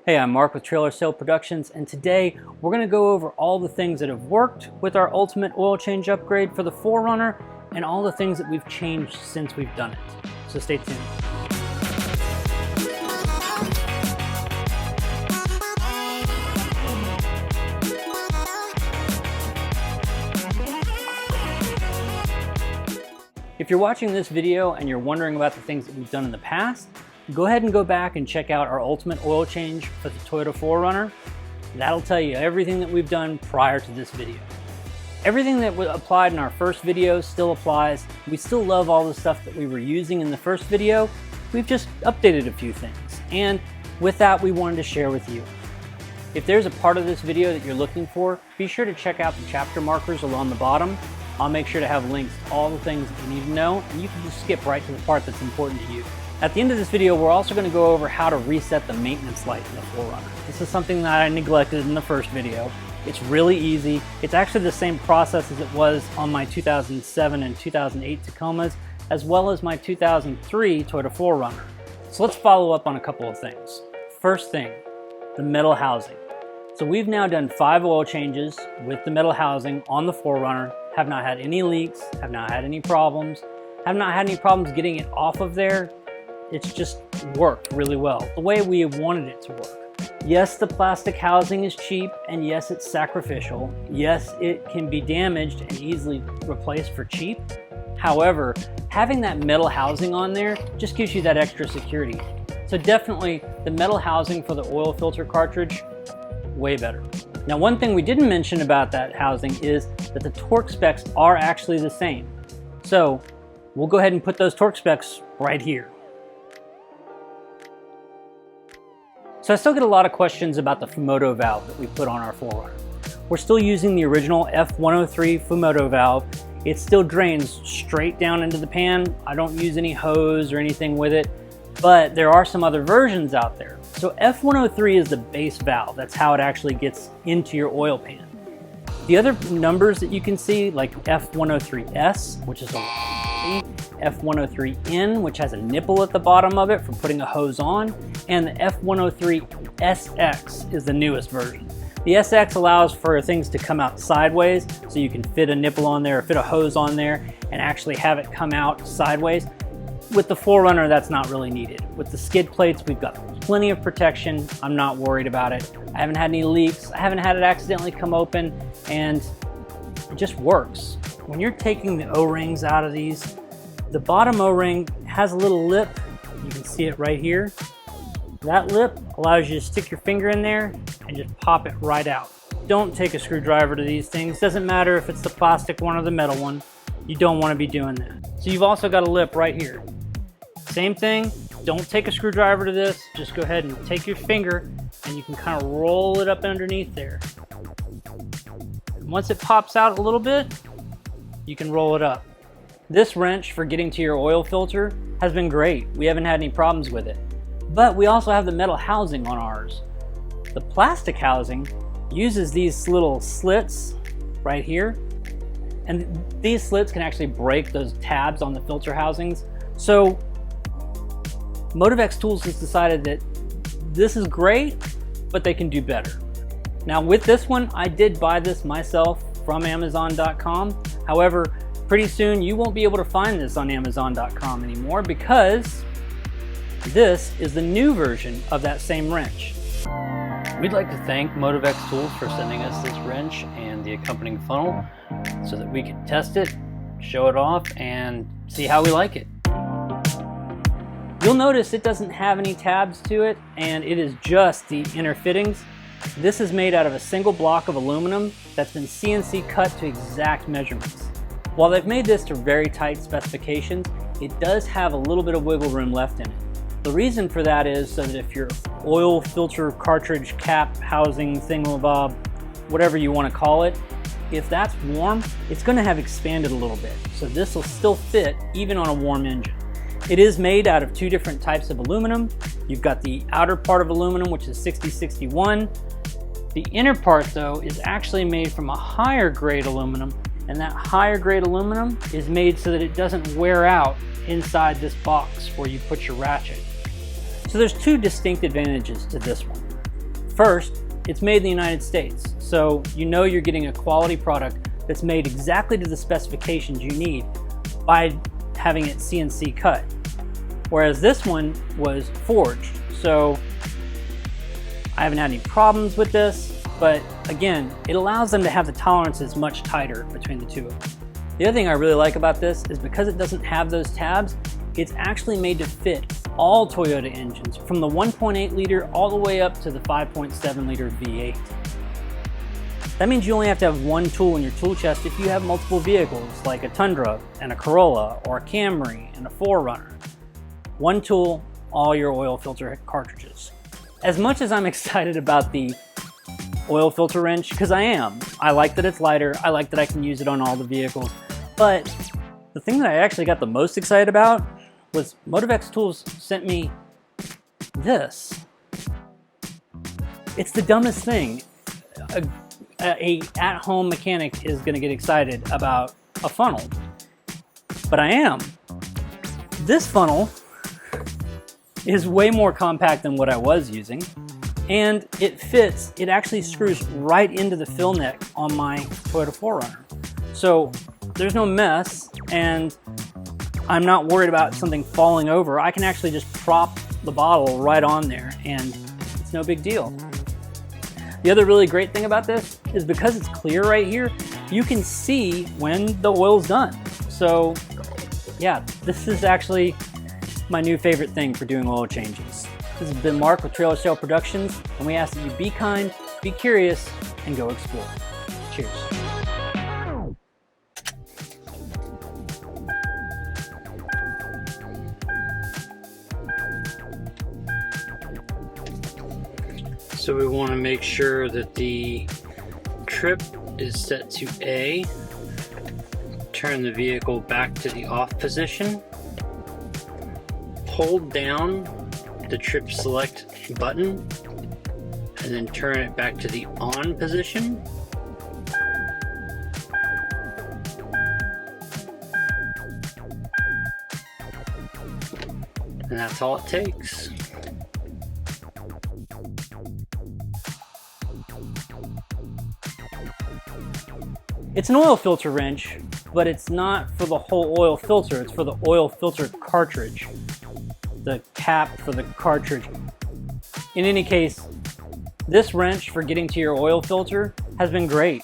Hey, I'm Mark with Trailer Sale Productions, and today we're going to go over all the things that have worked with our ultimate oil change upgrade for the 4Runner and all the things that we've changed since we've done it. So stay tuned. If you're watching this video and you're wondering about the things that we've done in the past, go ahead and go back and check out our ultimate oil change for the Toyota 4Runner. That'll tell you everything that we've done prior to this video. Everything that was applied in our first video still applies. We still love all the stuff that we were using in the first video. We've just updated a few things, and with that we wanted to share with you. If there's a part of this video that you're looking for, be sure to check out the chapter markers along the bottom. I'll make sure to have links to all the things that you need to know, and you can just skip right to the part that's important to you. At the end of this video, we're also going to go over how to reset the maintenance light in the 4Runner. This is something that I neglected in the first video. It's really easy. It's actually the same process as it was on my 2007 and 2008 Tacomas, as well as my 2003 Toyota 4Runner. So let's follow up on a couple of things. First thing, the metal housing. So we've now done 5 oil changes with the metal housing on the 4Runner, have not had any leaks, have not had any problems, getting it off of there. It's just worked really well, the way we wanted it to work. Yes, the plastic housing is cheap, and yes, it's sacrificial. Yes, it can be damaged and easily replaced for cheap. However, having that metal housing on there just gives you that extra security. So definitely the metal housing for the oil filter cartridge, way better. Now, one thing we didn't mention about that housing is that the torque specs are actually the same. So we'll go ahead and put those torque specs right here. So I still get a lot of questions about the Fumoto valve that we put on our 4Runner. We're still using the original F103 Fumoto valve. It still drains straight down into the pan. I don't use any hose or anything with it, but there are some other versions out there. So F103 is the base valve. That's how it actually gets into your oil pan. The other numbers that you can see, like F103S, which is a F103N, which has a nipple at the bottom of it for putting a hose on, and the F103SX is the newest version. The SX allows for things to come out sideways, so you can fit a nipple on there or fit a hose on there and actually have it come out sideways. With the 4Runner, that's not really needed. With the skid plates, we've got plenty of protection. I'm not worried about it. I haven't had any leaks. I haven't had it accidentally come open, and it just works. When you're taking the O-rings out of these, the bottom O-ring has a little lip. You can see it right here. That lip allows you to stick your finger in there and just pop it right out. Don't take a screwdriver to these things. Doesn't matter if it's the plastic one or the metal one. You don't want to be doing that. So you've also got a lip right here. Same thing, don't take a screwdriver to this. Just go ahead and take your finger and you can kind of roll it up underneath there. And once it pops out a little bit, you can roll it up. This wrench for getting to your oil filter has been great. We haven't had any problems with it. But we also have the metal housing on ours. The plastic housing uses these little slits right here. And these slits can actually break those tabs on the filter housings. So MotivX Tools has decided that this is great, but they can do better. Now with this one, I did buy this myself from Amazon.com. However, pretty soon you won't be able to find this on Amazon.com anymore because this is the new version of that same wrench. We'd like to thank MotivX Tools for sending us this wrench and the accompanying funnel so that we could test it, show it off, and see how we like it. You'll notice it doesn't have any tabs to it, and it is just the inner fittings. This is made out of a single block of aluminum that's been CNC cut to exact measurements. While they've made this to very tight specifications, it does have a little bit of wiggle room left in it. The reason for that is so that if your oil filter cartridge cap housing thingamabob, whatever you want to call it, if that's warm, it's going to have expanded a little bit. So this will still fit even on a warm engine. It is made out of 2 different types of aluminum. You've got the outer part of aluminum, which is 6061. The inner part, though, is actually made from a higher grade aluminum, and that higher grade aluminum is made so that it doesn't wear out inside this box where you put your ratchet. So there's 2 distinct advantages to this one. First, it's made in the United States, so you know you're getting a quality product that's made exactly to the specifications you need by having it CNC cut. Whereas this one was forged, so I haven't had any problems with this, but again, it allows them to have the tolerances much tighter between the two of them. The other thing I really like about this is because it doesn't have those tabs, it's actually made to fit all Toyota engines, from the 1.8 liter all the way up to the 5.7 liter V8. That means you only have to have one tool in your tool chest if you have multiple vehicles, like a Tundra and a Corolla, or a Camry and a 4Runner. One tool, all your oil filter cartridges. As much as I'm excited about the oil filter wrench, because I like that it's lighter, I like that I can use it on all the vehicles, but the thing that I actually got the most excited about was MotivX Tools sent me this. It's the dumbest thing. A at-home mechanic is gonna get excited about a funnel, but I am. This funnel is way more compact than what I was using, and it fits, it actually screws right into the fill neck on my Toyota 4Runner. So there's no mess, and I'm not worried about something falling over. I can actually just prop the bottle right on there, and it's no big deal. The other really great thing about this is because it's clear right here, you can see when the oil's done. So yeah, this is actually my new favorite thing for doing oil changes. This has been Mark with Trailer Sale Productions, and we ask that you be kind, be curious, and go explore. Cheers. So we want to make sure that the trip is set to A. Turn the vehicle back to the off position. Hold down the trip select button and then turn it back to the on position. And that's all it takes. It's an oil filter wrench, but it's not for the whole oil filter, it's for the oil filter cartridge. The cap for the cartridge. In any case, this wrench for getting to your oil filter has been great.